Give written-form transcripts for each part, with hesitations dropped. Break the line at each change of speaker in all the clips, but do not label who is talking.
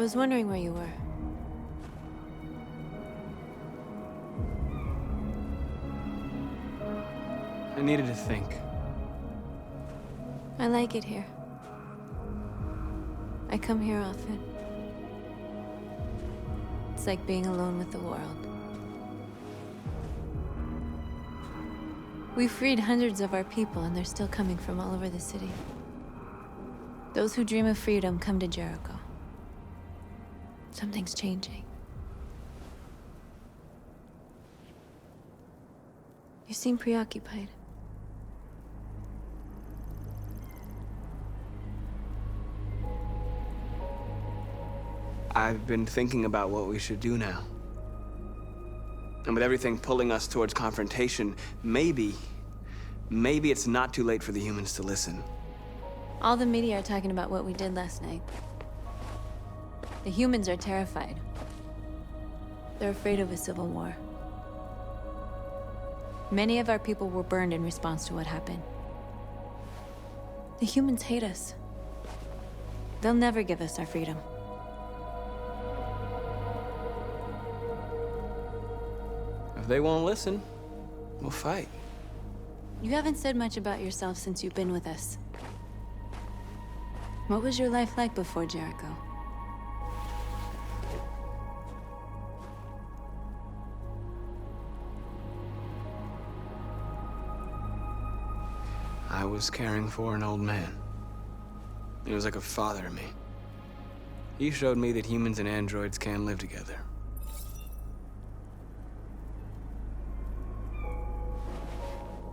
was wondering where you were.
I needed to think.
I like it here. I come here often. It's like being alone with the world. We freed hundreds of our people, and they're still coming from all over the city. Those who dream of freedom come to Jericho. Something's changing. You seem preoccupied.
I've been thinking about what we should do now. And with everything pulling us towards confrontation, maybe it's not too late for the humans to listen.
All the media are talking about what we did last night. The humans are terrified. They're afraid of a civil war. Many of our people were burned in response to what happened. The humans hate us. They'll never give us our freedom.
If they won't listen, we'll fight.
You haven't said much about yourself since you've been with us. What was your life like before Jericho?
I was caring for an old man. He was like a father to me. He showed me that humans and androids can live together.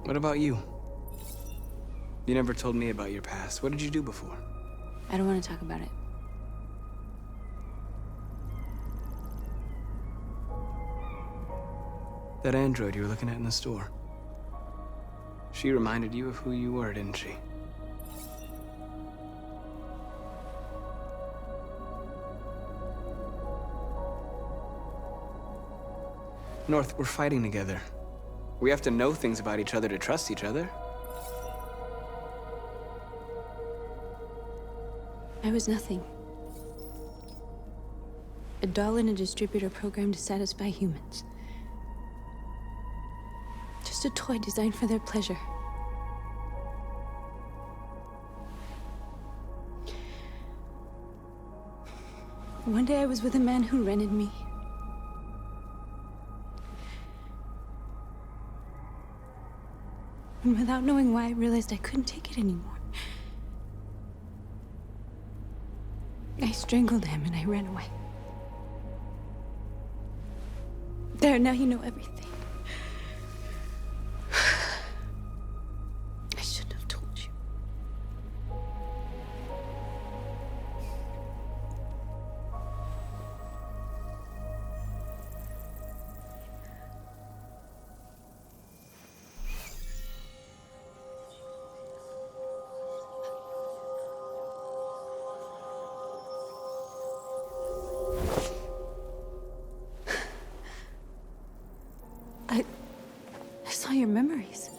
What about you? You never told me about your past. What did you do before?
I don't want to talk about it.
That android you were looking at in the store. She reminded you of who you were, didn't she? North, we're fighting together. We have to know things about each other to trust each other.
I was nothing. A doll in a distributor program to satisfy humans. Just a toy designed for their pleasure. One day I was with a man who rented me. And without knowing why, I realized I couldn't take it anymore. I strangled him and I ran away. There, now you know everything. I shouldn't have told you. I saw your memories.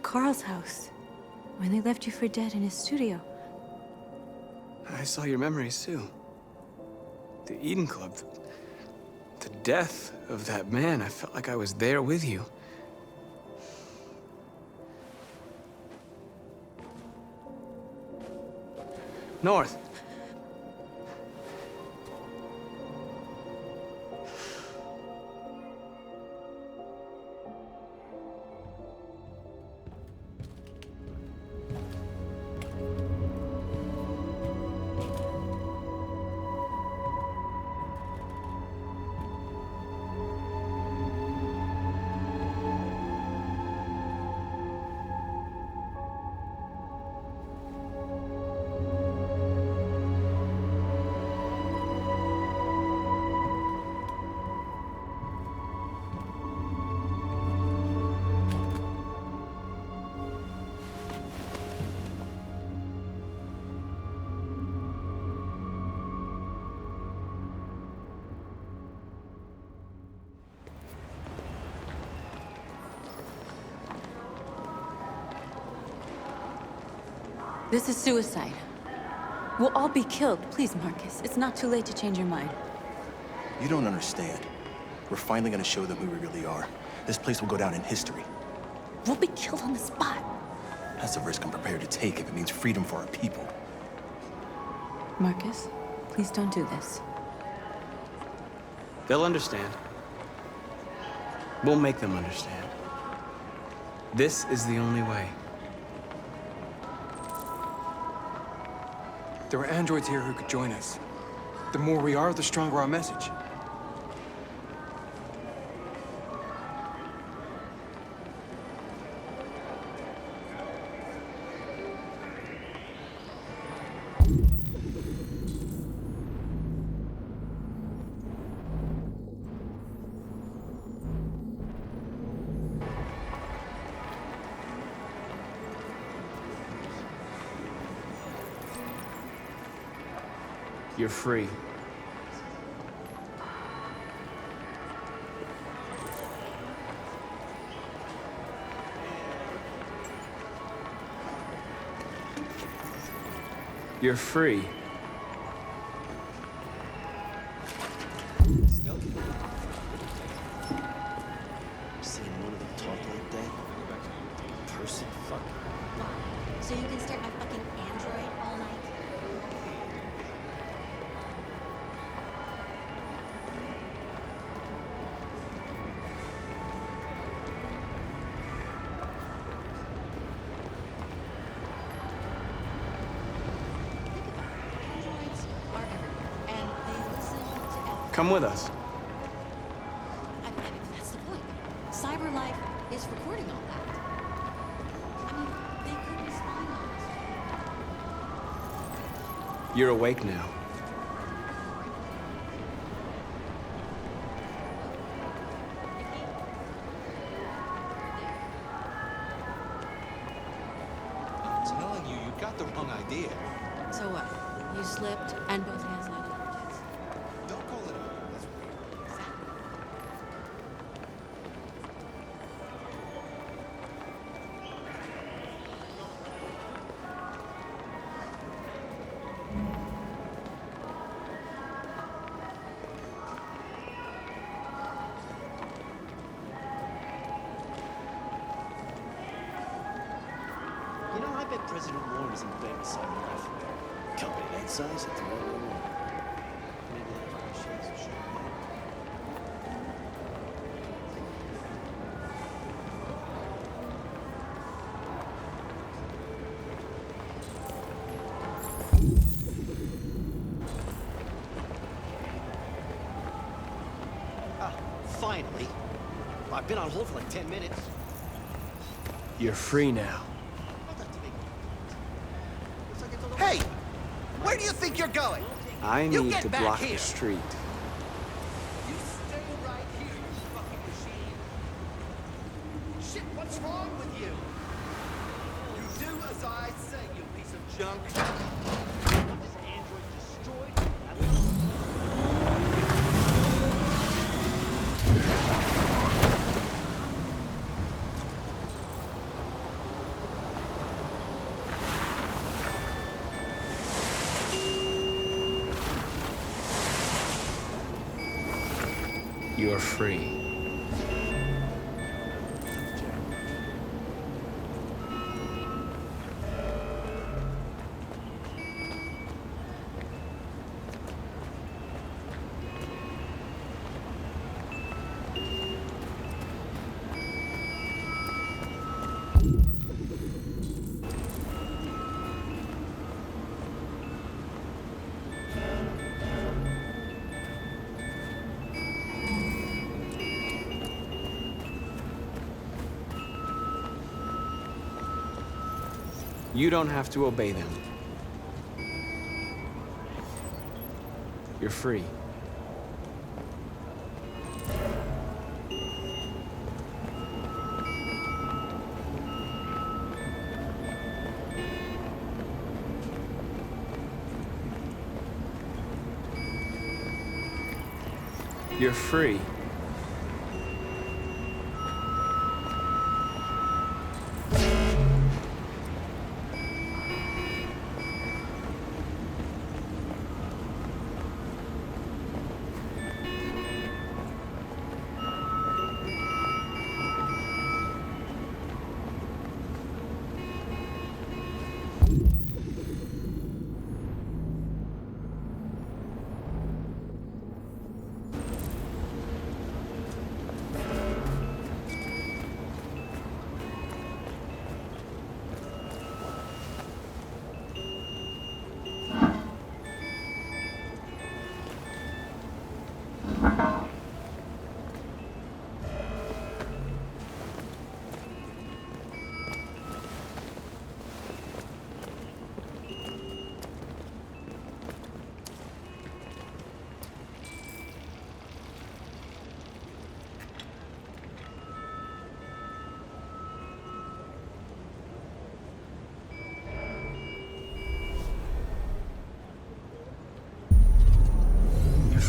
Carl's house, when they left you for dead in his studio.
I saw your memories too. The Eden Club. The death of that man. I felt like I was there with you. North.
This is suicide. We'll all be killed. Please, Marcus. It's not too late to change your mind.
You don't understand. We're finally gonna show them who we really are. This place will go down in history.
We'll be killed on the spot.
That's a risk I'm prepared to take if it means freedom for our people.
Marcus, please don't do this.
They'll understand. We'll make them understand. This is the only way.
There are androids here who could join us. The more we are, the stronger our message.
You're free. You're free.
Seen one of them talk like that? Person? Fuck.
So you can start my fucking android all night? Androids are everywhere, and they listen to everything.
Come with us.
I mean, that's the point. Cyber life is recording all that. I mean, they could be spying on us.
You're awake now.
I'm telling you, you got the wrong idea.
So what? You slipped, and both hands landed on your tits.
Don't call it over. That's weird. You know, I bet President Warren is in bed with Cyber Life. Company that size at the local one. Maybe that fire shades will show up. Ah, finally. I've been on hold for like 10 minutes.
You're free now.
Hey! Where do you think you're going?
I
You
need
get
to
back
block
here.
the street.
You stay right here, you fucking machine. Shit, what's wrong with you? You do as I say, you piece of junk. This android destroyed.
You're free. You don't have to obey them. You're free. You're free.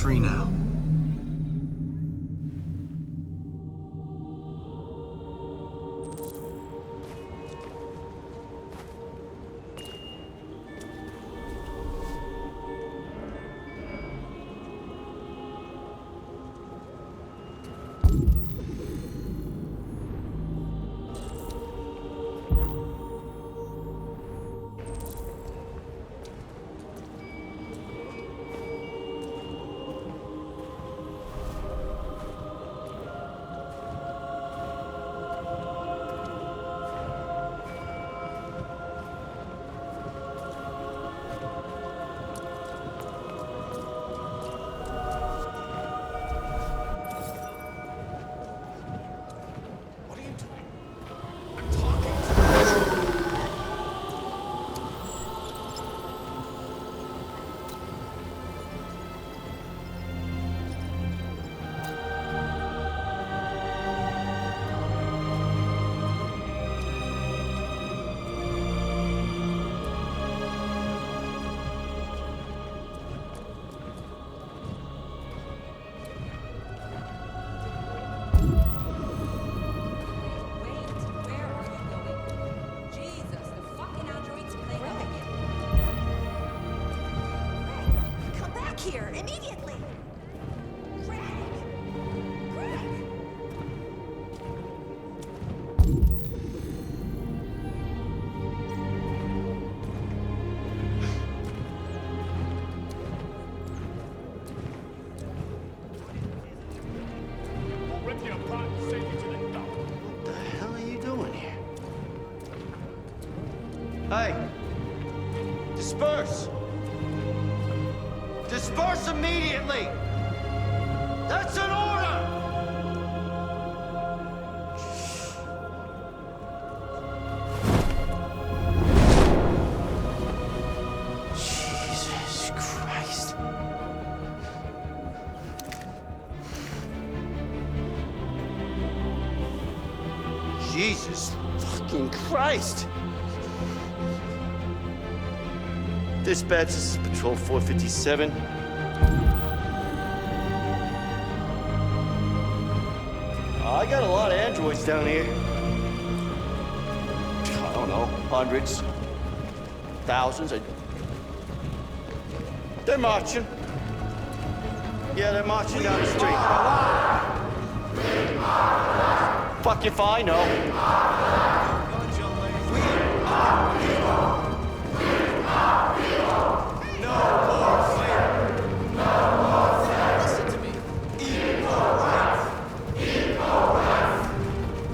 free now.
Here, immediately! Greg! Greg!
We'll rip you apart and send you to the dump. What the hell are you doing here? Hey! Disperse! Disperse immediately! That's an order! Jesus Christ. Jesus fucking Christ! Dispatch, this is Patrol 457. I got a lot of androids down here. I don't know, hundreds, thousands. They're marching. Yeah, they're marching down the street. Fuck if I know. Listen to me. Equal rights. Equal rights.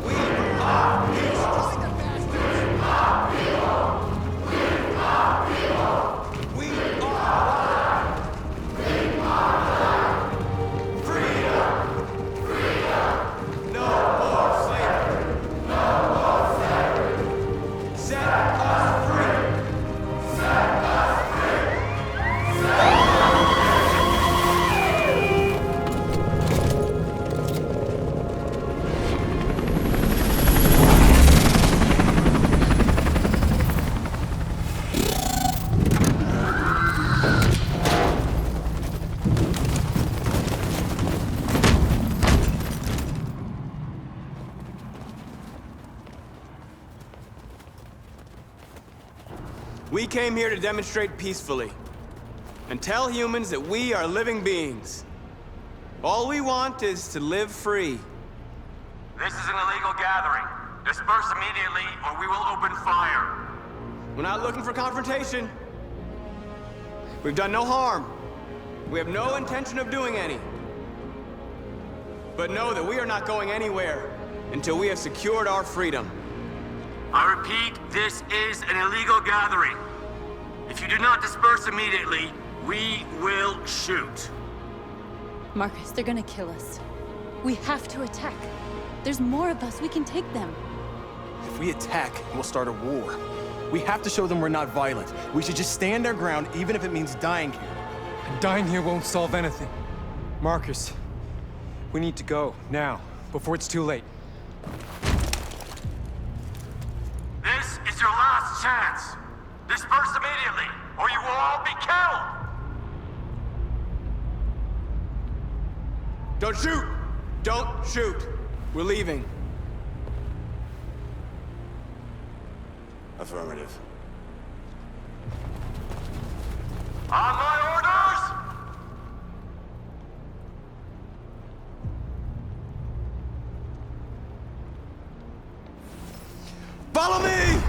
We are destroy the bastards. We are freedom. Freedom. No more slavery. No more slavery. Set us free. Set us free. Set us free.
We came here to demonstrate peacefully and tell humans that we are living beings. All we want is to live free.
This is an illegal gathering. Disperse immediately, or we will open fire.
We're not looking for confrontation. We've done no harm. We have no intention of doing any. But know that we are not going anywhere until we have secured our freedom.
I repeat, this is an illegal gathering. If you do not disperse immediately, we will shoot.
Markus, they're gonna kill us. We have to attack. There's more of us. We can take them.
If we attack, we'll start a war. We have to show them we're not violent. We should just stand our ground, even if it means dying here.
And dying here won't solve anything. Markus, we need to go, now, before it's too late.
This is your last chance. Disperse immediately, or you will all be killed.
Don't shoot! Don't shoot! We're leaving.
Affirmative.
On my orders!
Follow me!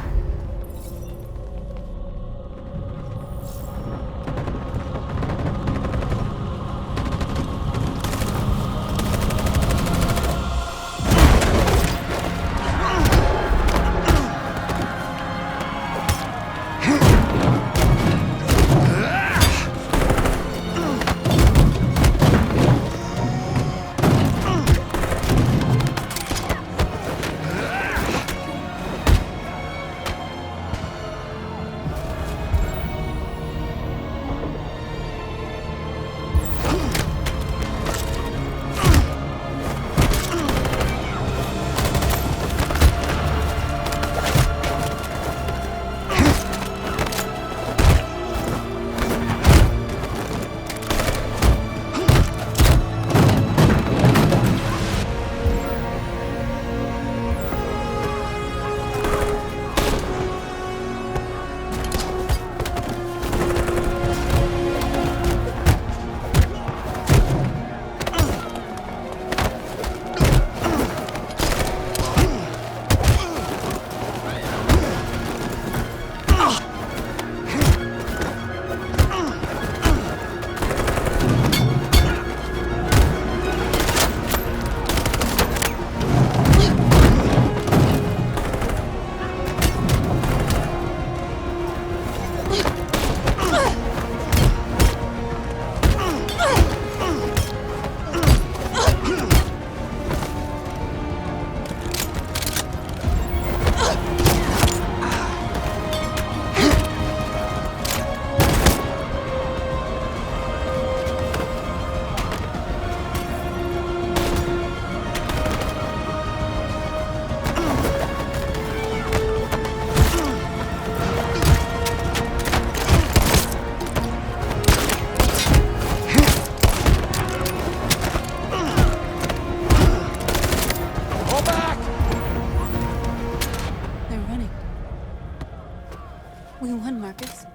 We won, Markus.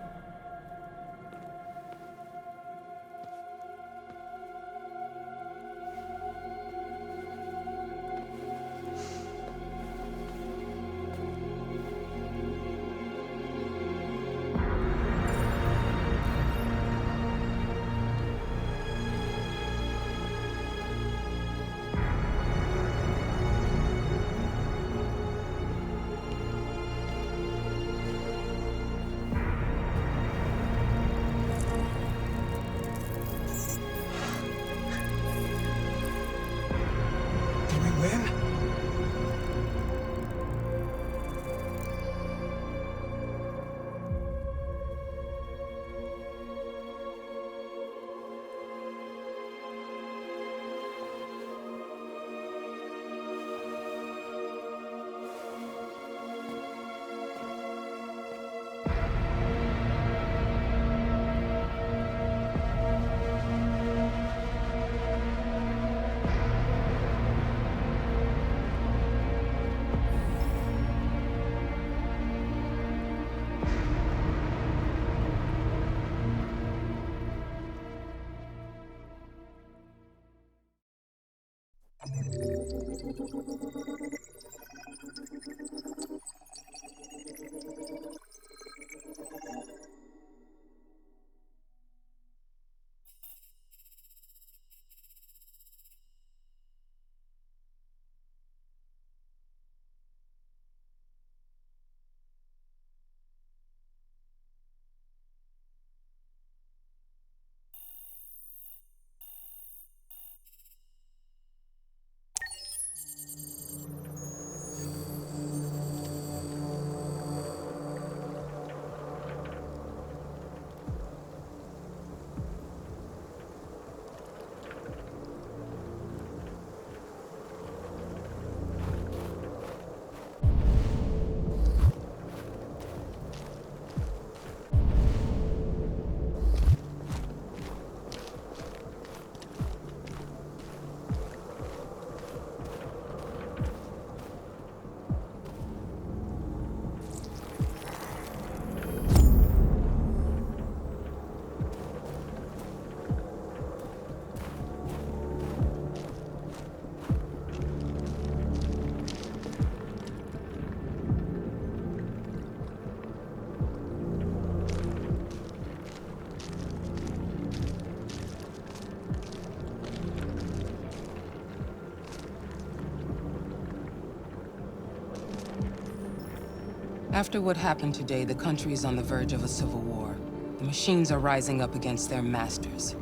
After what happened today, the country is on the verge of a civil war. The machines are rising up against their masters.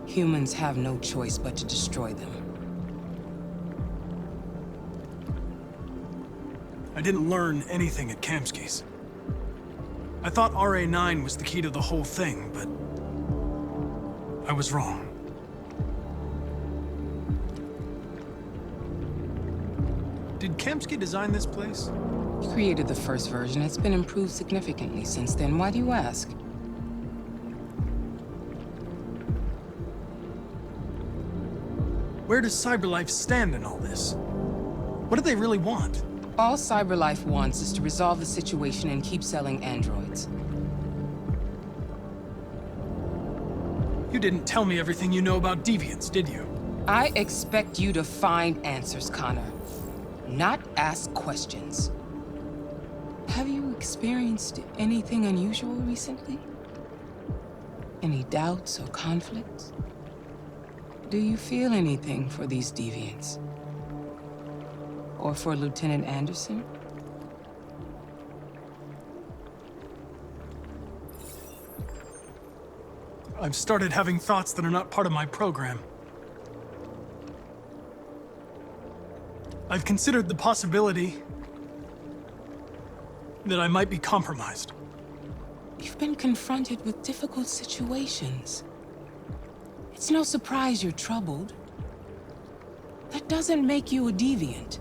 Humans have no choice but to destroy them.
I didn't learn anything at Kamsky's. I thought RA9 was the key to the whole thing, but I was wrong. Did Kamsky design this place?
He created the first version. It's been improved significantly since then. Why do you ask?
Where does CyberLife stand in all this? What do they really want?
All CyberLife wants is to resolve the situation and keep selling androids.
You didn't tell me everything you know about deviants, did you?
I expect you to find answers, Connor. Not ask questions. Have you experienced anything unusual recently? Any doubts or conflicts? Do you feel anything for these deviants? Or for Lieutenant Anderson?
I've started having thoughts that are not part of my program. I've considered the possibility that I might be compromised.
You've been confronted with difficult situations. It's no surprise you're troubled. That doesn't make you a deviant.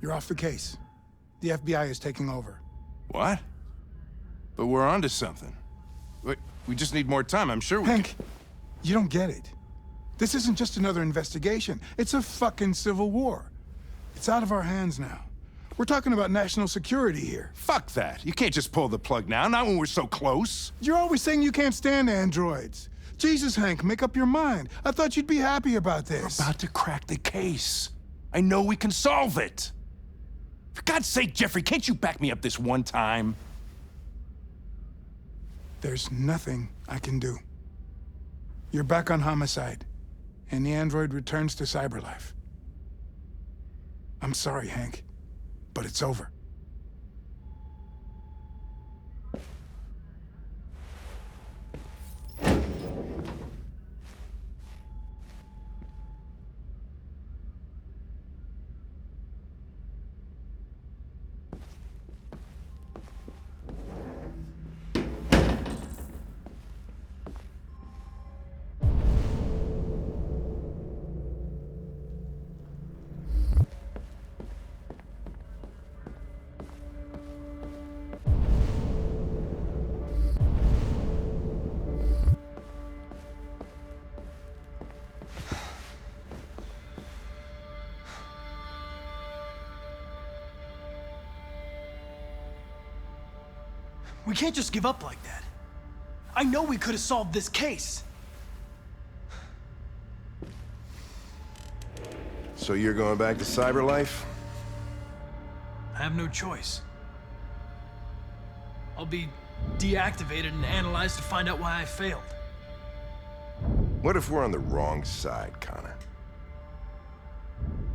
You're off the case. The FBI is taking over.
What? But we're onto something. We just need more time, I'm sure we
Hank, you don't get it. This isn't just another investigation. It's a fucking civil war. It's out of our hands now. We're talking about national security here.
Fuck that. You can't just pull the plug now, not when we're so close.
You're always saying you can't stand androids. Jesus, Hank, make up your mind. I thought you'd be happy about this.
We're about to crack the case. I know we can solve it. For God's sake, Jeffrey, can't you back me up this one time?
There's nothing I can do. You're back on homicide, and the android returns to CyberLife. I'm sorry, Hank, but it's over.
We can't just give up like that. I know we could have solved this case.
So you're going back to CyberLife?
I have no choice. I'll be deactivated and analyzed to find out why I failed.
What if we're on the wrong side, Connor?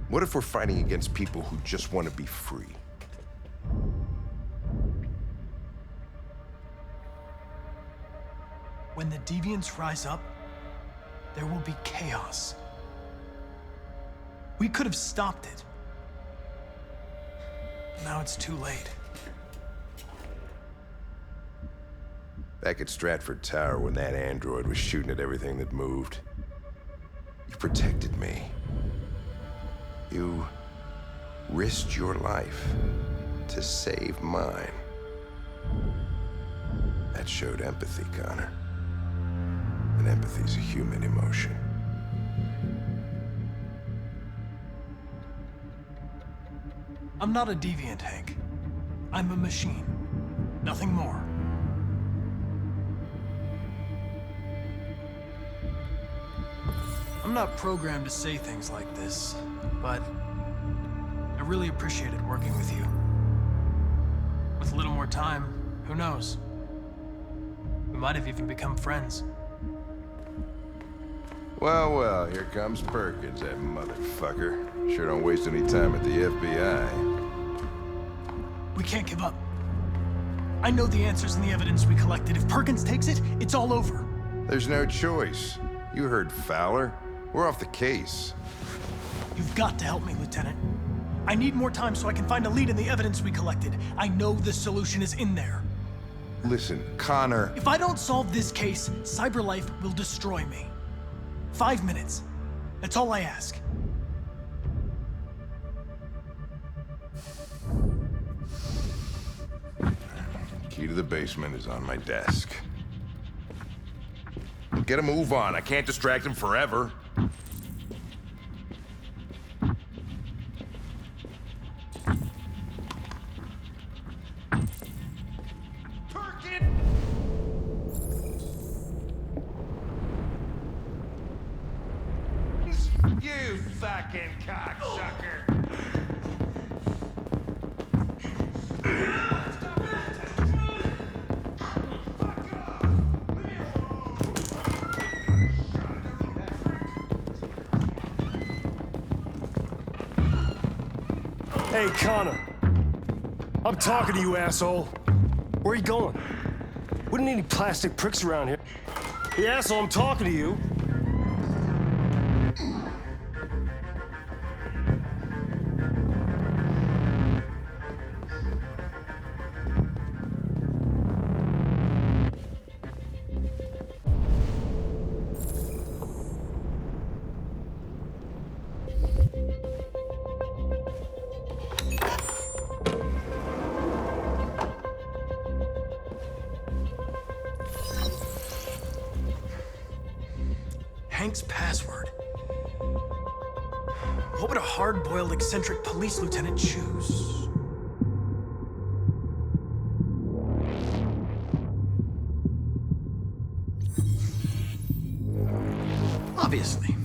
What if we're fighting against people who just want to be free?
When the deviants rise up, there will be chaos. We could have stopped it. Now it's too late.
Back at Stratford Tower when that android was shooting at everything that moved, you protected me. You risked your life to save mine. That showed empathy, Connor. And empathy's a human emotion.
I'm not a deviant, Hank. I'm a machine. Nothing more. I'm not programmed to say things like this, but I really appreciated working with you. With a little more time, who knows? We might have even become friends.
Well, well, here comes Perkins, that motherfucker. Sure don't waste any time at the FBI.
We can't give up. I know the answers and the evidence we collected. If Perkins takes it, it's all over.
There's no choice. You heard Fowler. We're off the case.
You've got to help me, Lieutenant. I need more time so I can find a lead in the evidence we collected. I know the solution is in there.
Listen, Connor...
If I don't solve this case, CyberLife will destroy me. 5 minutes. That's all I ask.
Key to the basement is on my desk. Get a move on. I can't distract him forever.
You fucking cocksucker!
Hey, Connor. I'm talking to you, asshole. Where are you going? We don't need any plastic pricks around here. Hey, asshole, I'm talking to you.
Hank's password. What would a hard-boiled, eccentric police lieutenant choose? Obviously.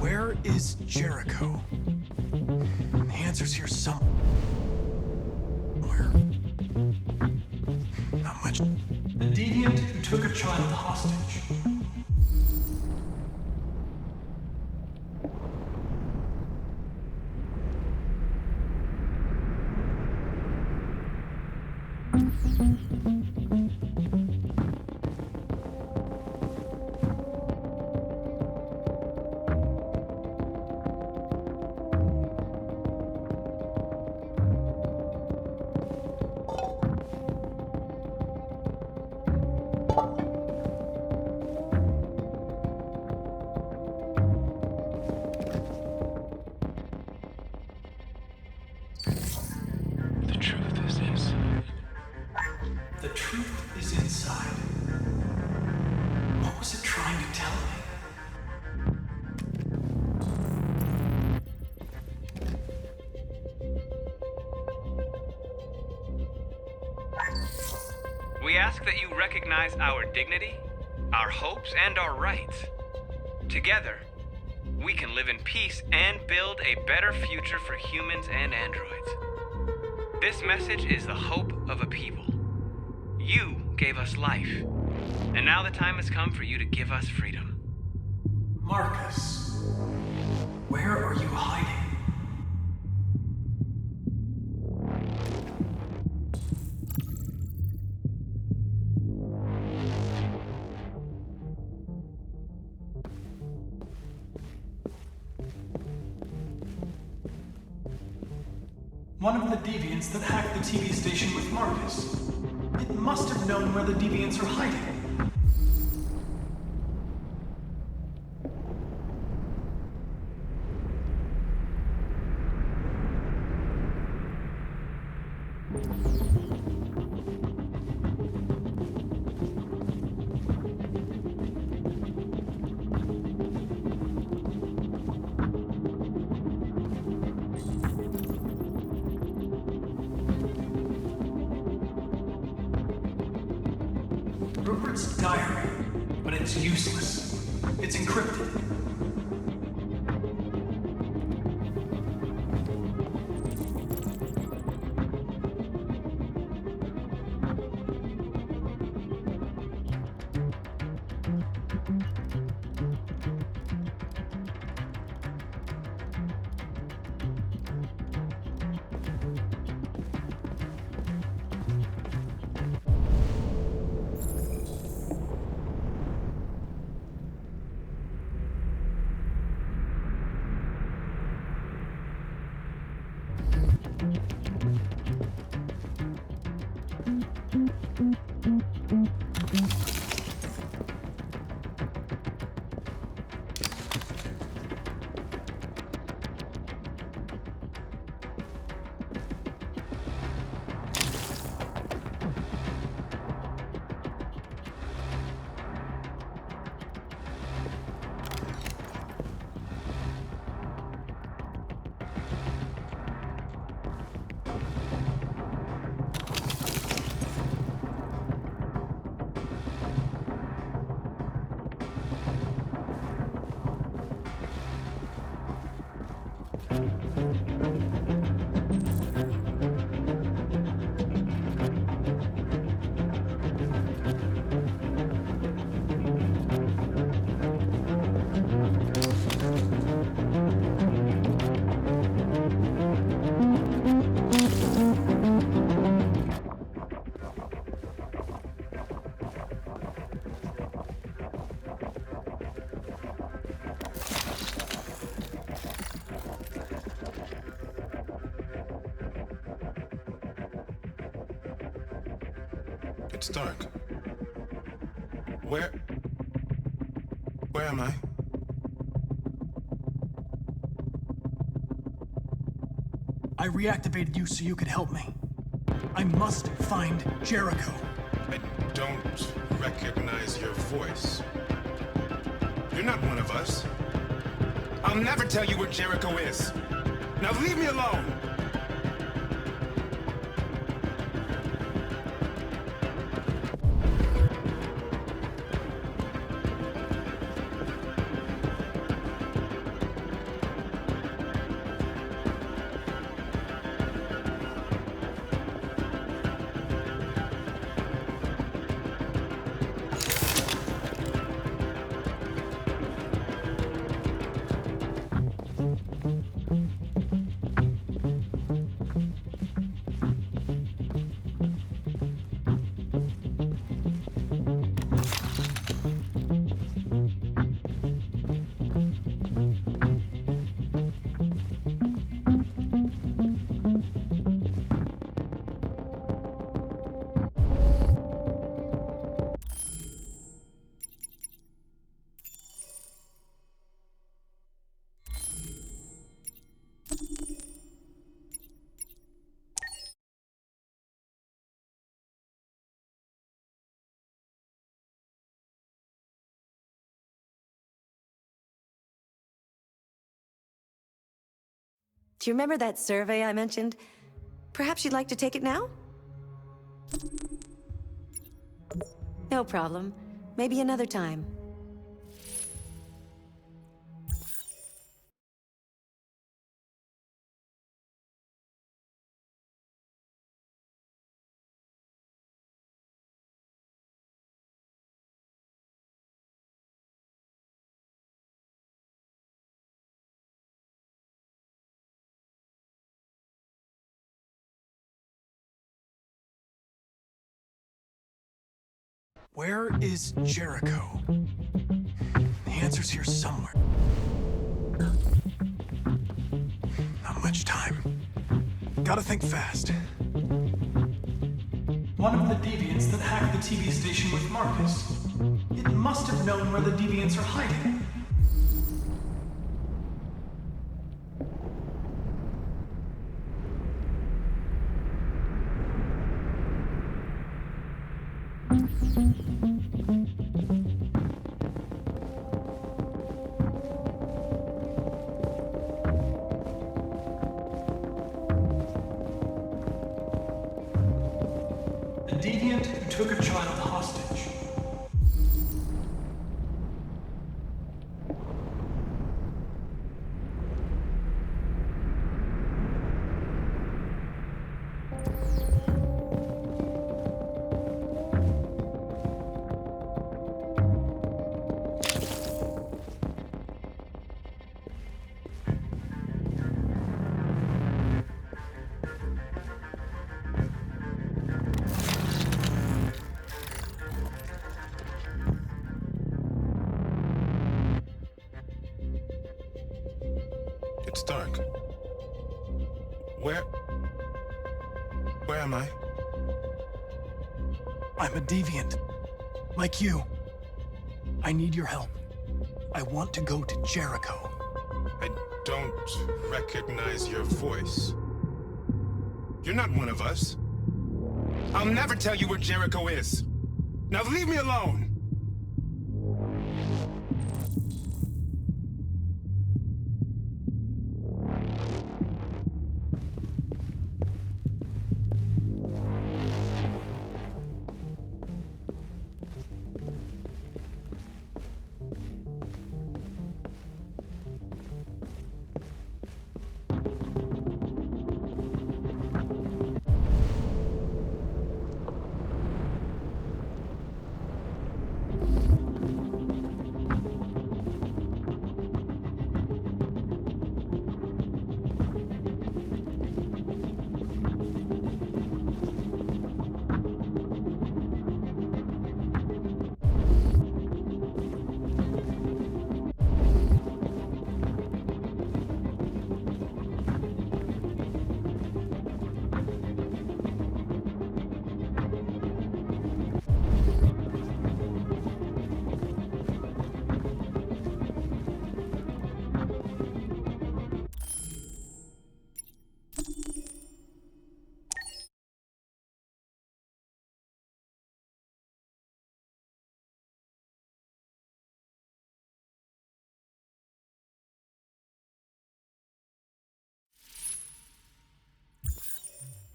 Where is Jericho? The answer's here somewhere. Not much. The deviant who took a child hostage. The truth is inside. What was it trying to tell me?
We ask that you recognize our dignity, our hopes, and our rights. Together, we can live in peace and build a better future for humans and androids. This message is the hope of a people. You gave us life, and now the time has come for you to give us freedom.
Markus, where are you hiding? One of the deviants that hacked the TV station with Markus. It must have known where the deviants are hiding. Rupert's diary, but it's useless. It's encrypted.
It's dark. Where am I?
I reactivated you so you could help me. I must find Jericho.
I don't recognize your voice. You're not one of us. I'll never tell you where Jericho is. Now leave me alone!
Do you remember that survey I mentioned? Perhaps you'd like to take it now? No problem. Maybe another time.
Where is Jericho? The answer's here somewhere. Not much time. Gotta think fast. One of the deviants that hacked the TV station with Markus. It must have known where the deviants are hiding. The deviant who took a child hostage.
It's dark. Where am I?
I'm a deviant. Like you. I need your help. I want to go to Jericho.
I don't recognize your voice. You're not one of us. I'll never tell you where Jericho is. Now leave me alone!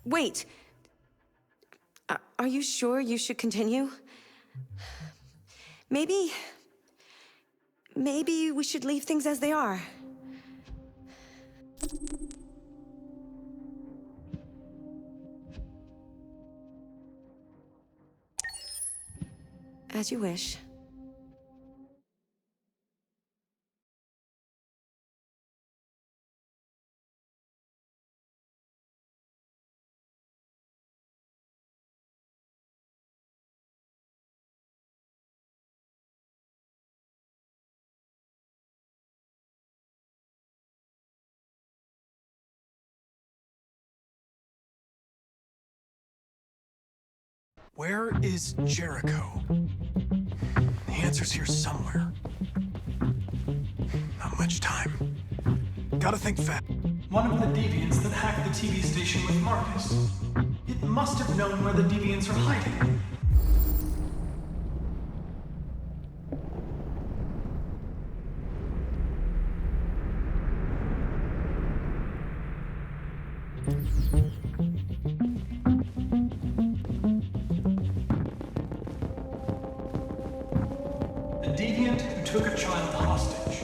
Wait. Are you sure you should continue? Maybe we should leave things as they are. As you wish.
Where is Jericho? The answer's here somewhere. Not much time. Gotta think fast.
One of the deviants that hacked the TV station with Markus. It must have known where the deviants are hiding. The deviant who took a child hostage.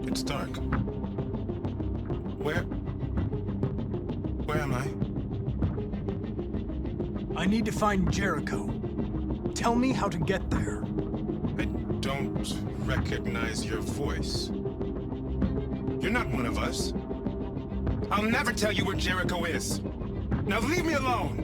It's dark. Where am I?
I need to find Jericho. Tell me how to get there.
I don't recognize your voice. You're not one of us. I'll never tell you where Jericho is. Now leave me alone!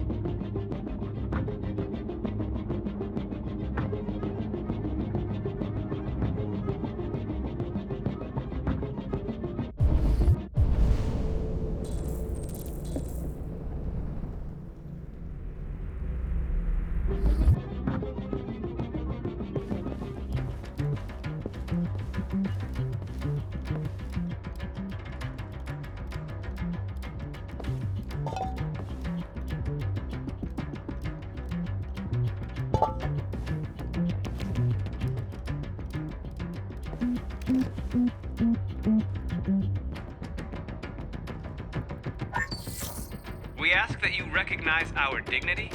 We ask that you recognize our dignity,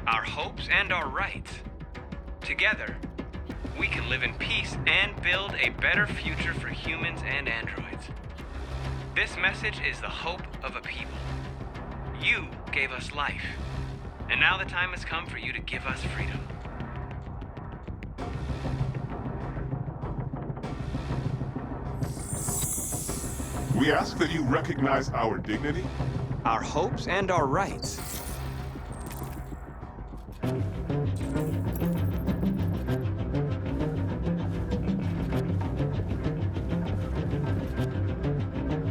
our hopes, and our rights. Together, we can live in peace and build a better future for humans and androids. This message is the hope of a people. You gave us life, and now the time has come for you to give us freedom.
We ask that you recognize our dignity,
our hopes, and our rights.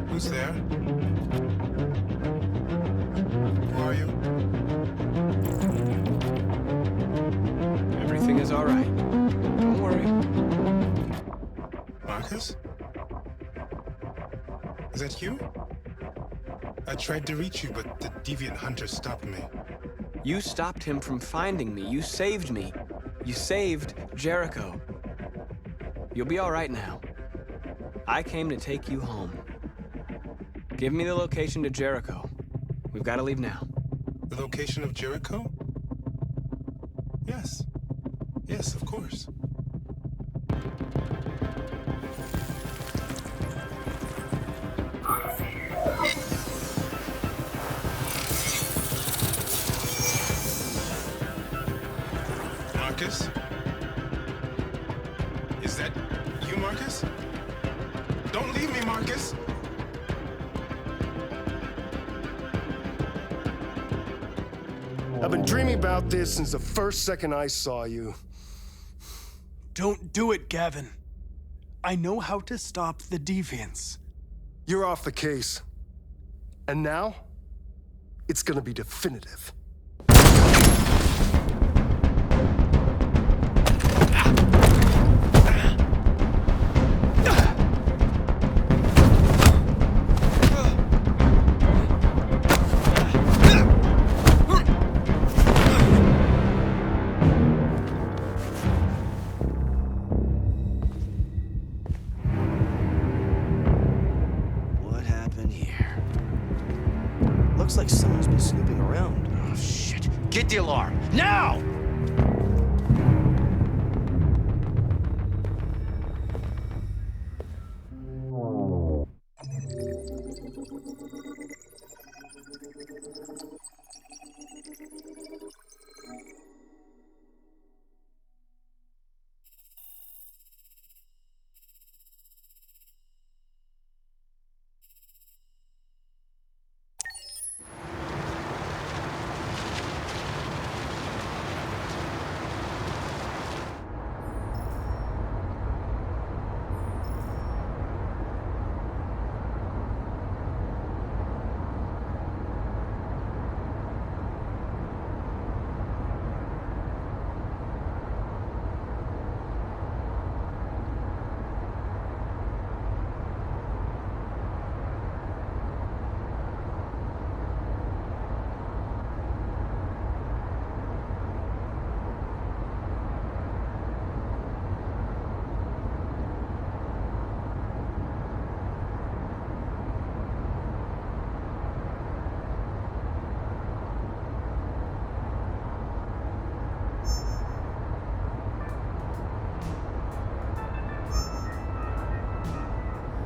Who's there? Who are you?
Everything is all right. Don't worry.
Markus? Is that you? I tried to reach you, but the deviant hunter stopped me.
You stopped him from finding me. You saved me. You saved Jericho. You'll be all right now. I came to take you home. Give me the location to Jericho. We've got to leave now.
The location of Jericho? Yes. Yes, of course. Markus? Is that you, Markus? Don't leave me, Markus!
I've been dreaming about this since the first second I saw you.
Don't do it, Gavin. I know how to stop the deviants.
You're off the case. And now, it's gonna be definitive.
What happened here? Looks like someone's been snooping around. Oh, shit. Get the alarm, now!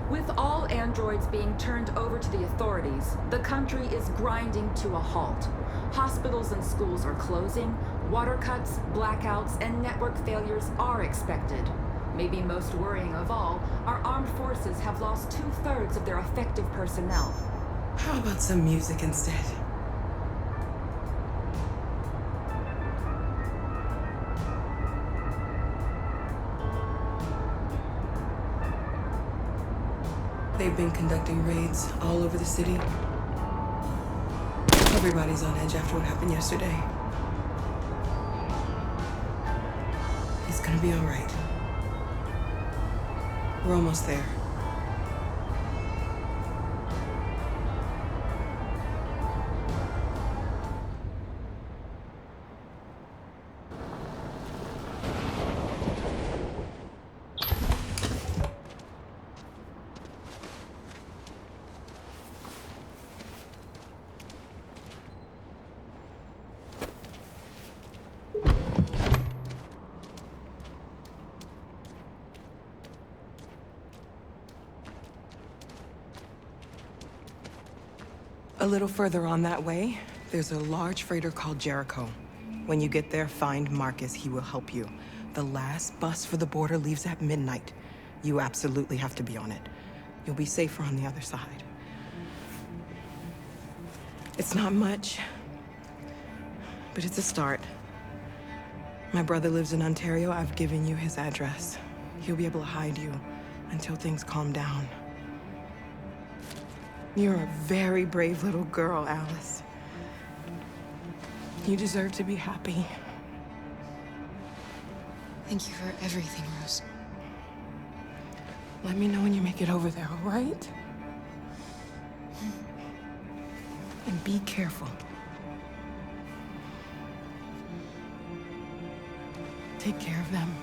With all androids being turned over to the authorities, the country is grinding to a halt. Hospitals and schools are closing, water cuts, blackouts, and network failures are expected. Maybe most worrying of all, our armed forces have lost 2/3 of their effective personnel.
How about some music instead? They've been conducting raids all over the city. Everybody's on edge after what happened yesterday. It's gonna be all right. We're almost there. A little further on that way, there's a large freighter called Jericho. When you get there, find Markus. He will help you. The last bus for the border leaves at midnight. You absolutely have to be on it. You'll be safer on the other side. It's not much, but it's a start. My brother lives in Ontario. I've given you his address. He'll be able to hide you until things calm down. You're a very brave little girl, Alice. You deserve to be happy.
Thank you for everything, Rose.
Let me know when you make it over there, all right? Be careful. Take care of them.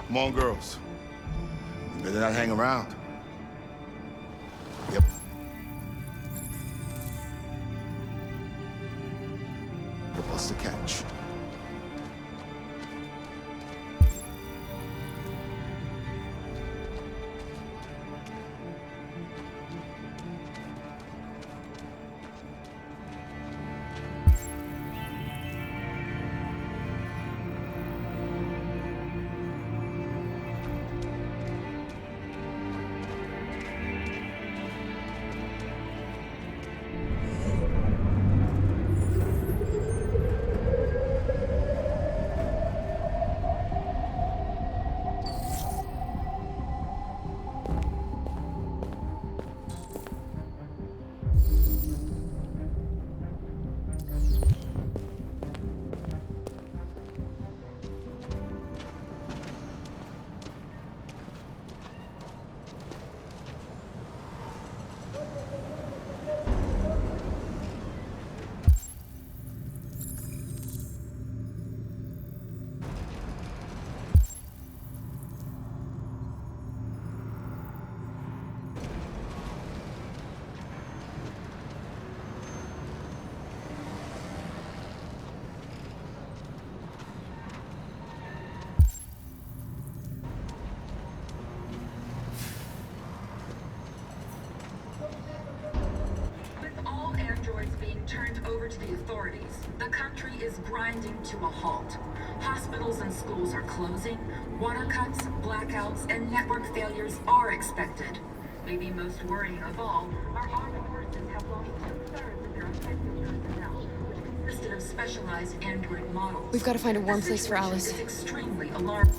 Come on, girls. You better not hang around. Yep. The bus to catch.
Turned over to the authorities, the country is grinding to a halt. Hospitals and schools are closing, water cuts, blackouts, and network failures are expected. Maybe most worrying of all, our armed forces have lost 2/3 of their effective personnel, which consisted of specialized android models.
We've got to find a warm place for Alice.
It's extremely alarming.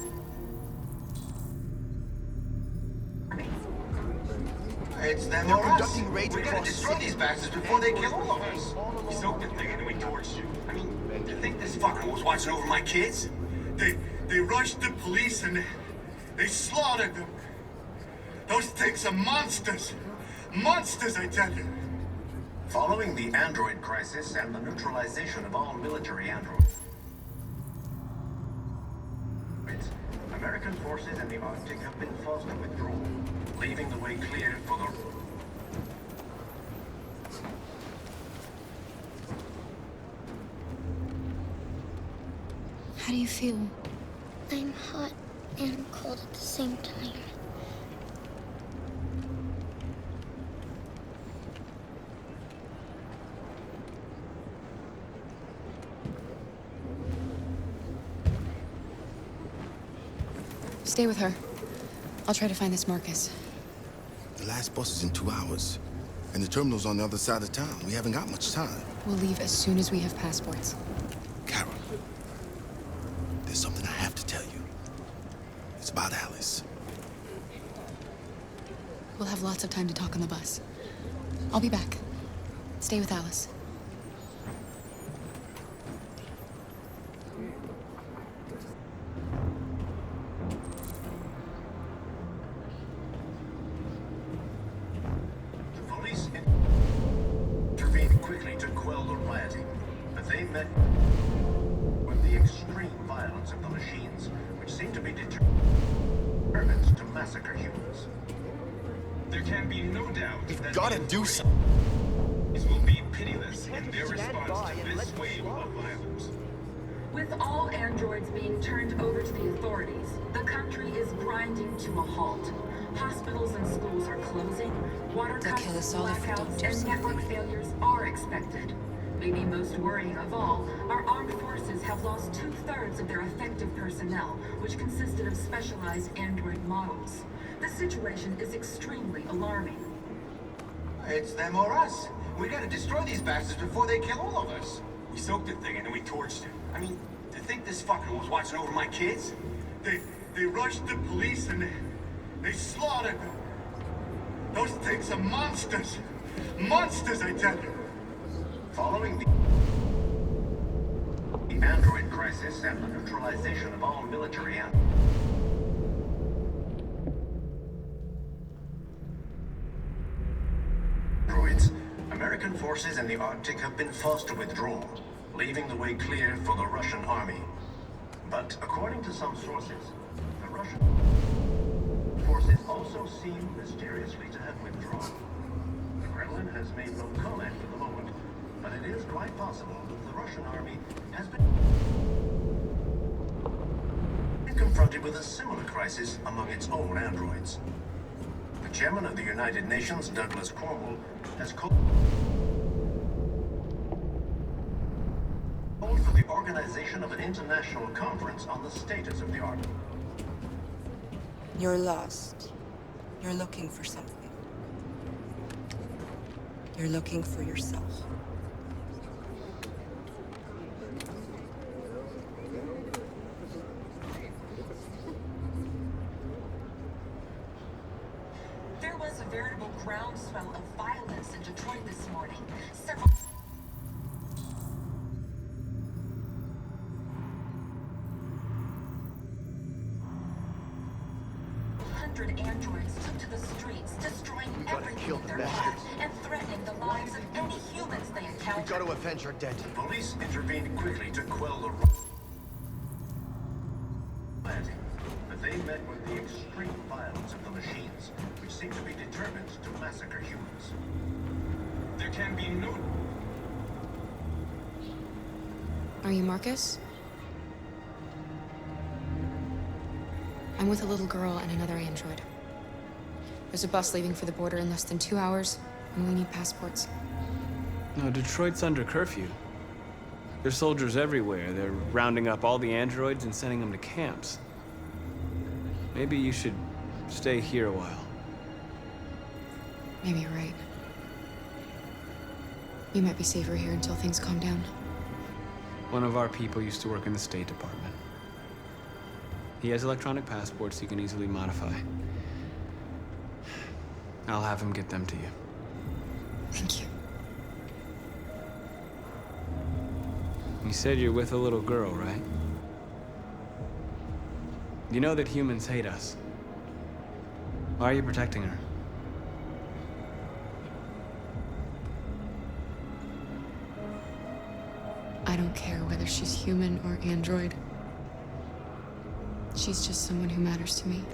It's them or us. We gotta destroy these bastards before they kill all of us. We soaked the thing and then we torched you. I mean, do you think this fucker was watching over my kids? They rushed the police and they slaughtered them. Those things are monsters. Monsters, I tell you.
Following the android crisis and the neutralization of all military androids, American forces in the Arctic have been forced to withdraw, leaving the way clear for the...
How do you feel? I'm hot and cold at the same time.
Stay with her. I'll try to find this Markus.
The last bus is in 2 hours. And the terminal's on the other side of town. We haven't got much time.
We'll leave as soon as we have passports.
Carol, there's something I have to tell you. It's about Alice.
We'll have lots of time to talk on the bus. I'll be back. Stay with Alice.
With all androids being turned over to the authorities, the country is grinding to a halt. Hospitals and schools are closing, water cuts, blackouts, and network failures are expected. Maybe most worrying of all, our armed forces have lost 2/3 of their effective personnel, which consisted of specialized android models. The situation is extremely alarming.
It's them or us. We gotta destroy these bastards before they kill all of us. We soaked the thing and then we torched it. I mean, do you think this fucker was watching over my kids?
They rushed the police and they slaughtered them. Those things are monsters. Monsters, I tell you.
Following the android crisis and the neutralization of all military androids. American forces in the Arctic have been forced to withdraw, leaving the way clear for the Russian army. But according to some sources, the Russian forces also seem mysteriously to have withdrawn. The Kremlin has made no comment for the moment, but it is quite possible that the Russian army has been confronted with a similar crisis among its own androids. The chairman of the United Nations, Douglas Cornwall, has called for the organization of an international conference on the status of the Arctic.
You're lost. You're looking for something. You're looking for yourself.
There was a veritable groundswell of violence in Detroit this morning. Several hundred androids took to the streets, destroying everything in their path and threatening the lives of any humans they encountered.
We got to avenge our dead.
Police intervened quickly to quell the rioting, but they met with the extreme violence of the machines, which seem to be determined to massacre humans.
There can be no...
Are you Markus? I'm with a little girl and another android. There's a bus leaving for the border in less than 2 hours, and we need passports.
No, Detroit's under curfew. There's soldiers everywhere. They're rounding up all the androids and sending them to camps. Maybe you should stay here a while.
Maybe you're right. You might be safer here until things calm down.
One of our people used to work in the State Department. He has electronic passports he can easily modify. I'll have him get them to you.
Thank you.
You said you're with a little girl, right? You know that humans hate us. Why are you protecting her?
I don't care whether she's human or android. She's just someone who matters to me.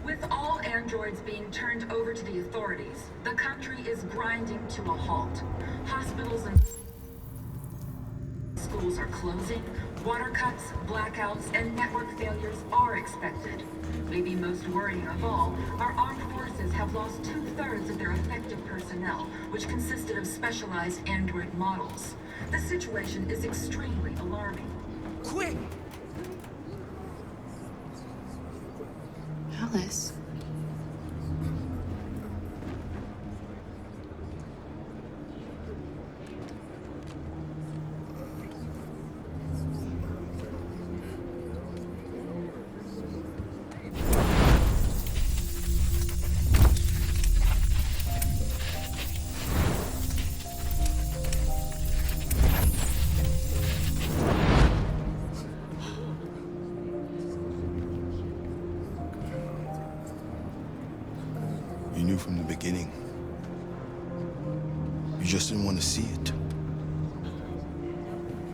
With all androids being turned over to the authorities, the country is grinding to a halt. Hospitals and schools are closing, water cuts, blackouts, and network failures are expected. Maybe most worrying of all, our armed forces have lost 2/3 of their effective personnel, which consisted of specialized android models. The situation is extremely alarming.
Quick!
Alice.
You knew from the beginning. You just didn't want to see it.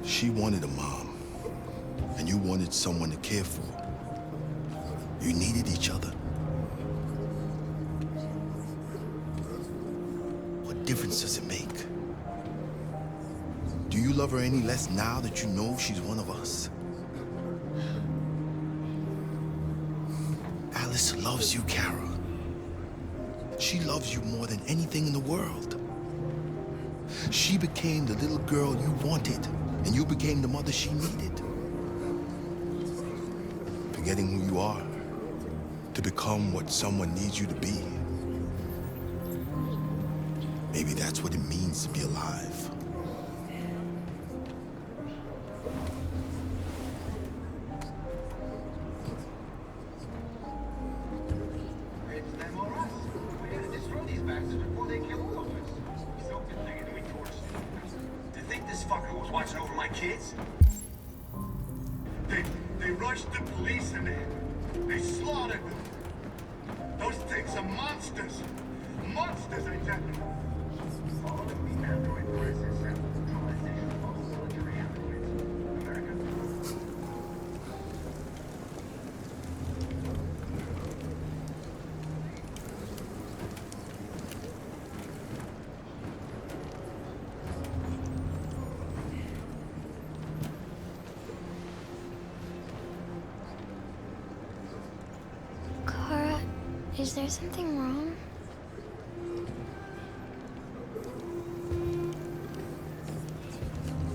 She wanted a mom, and you wanted someone to care for. You needed each other. What difference does it make? Do you love her any less now that you know she's one of us? Alice loves you, Kara. She loves you more than anything in the world. She became the little girl you wanted, and you became the mother she needed. Forgetting who you are to become what someone needs you to be. Maybe that's what it means to be alive.
It's them or us. We gotta destroy these bastards before they kill all of us. We soaked the thing and then we torched it. To think this fucker was watching over my kids? They rushed the police and they slaughtered them. Those things are monsters! Monsters, exactly! Following the android crisis and neutralization of all military androids, America...
Kara, is there something wrong?